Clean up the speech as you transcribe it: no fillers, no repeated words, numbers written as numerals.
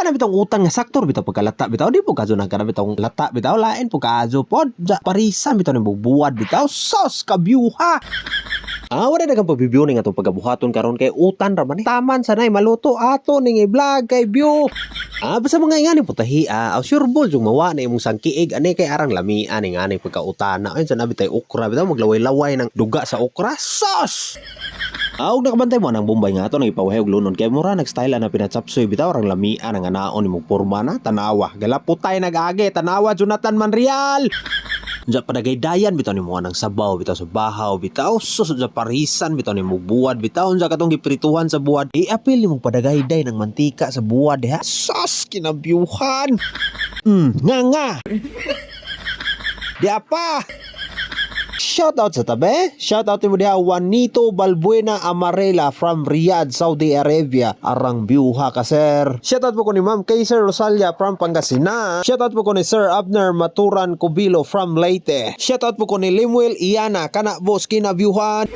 kana bitong utang nga saktor bitaw pagkalata bitaw di po kadyo nang kana bitong lata bitaw lain po kadyo pod parisan bitaw ni bubuwad bitaw sos kabyuha. Wala na kang pagbibiyo ning atong pagabuhaton karon kay utan ra man taman sanay maluto ato ning i-vlog kay view. Basta mga ingani putahi sure ball yung mawa na imong sangkiig ani kay arang lamian ning ani pagkautana ayun sa nabi tay okra bitaw maglaway-laway ng duga sa okra sos. Og nakabantay mo nang Bombay nga ato nang ipawahay og lunon kay mura nag-style na pinatsapsoy bitaw arang lamian ang anaon nimong porma na tanawa galaputay nag-age tanawa Jonathan Manreal. Diya padagaydayan bitaw ni mo nang sabaw bitaw sa bahaw bitaw sus sa parisan bitaw ni mo buwad bitaw unsa katong giprituhan sa buwad i-apil ni mo padagayday ng mantika sa buwad ha sus kinabyuhan. Nga di apa. Shout out sa tabi. Shout out mo diha Juanito Balbuena Amarela from Riyadh, Saudi Arabia. Arang biuha ka sir. Shout out po ko ni Ma'am Kaiser Rosalia from Pangasinan. Shout out po ko ni Sir Abner Maturan Cubilo from Leyte. Shout out po ko ni Limuel Iana kana boss kinabyuhan.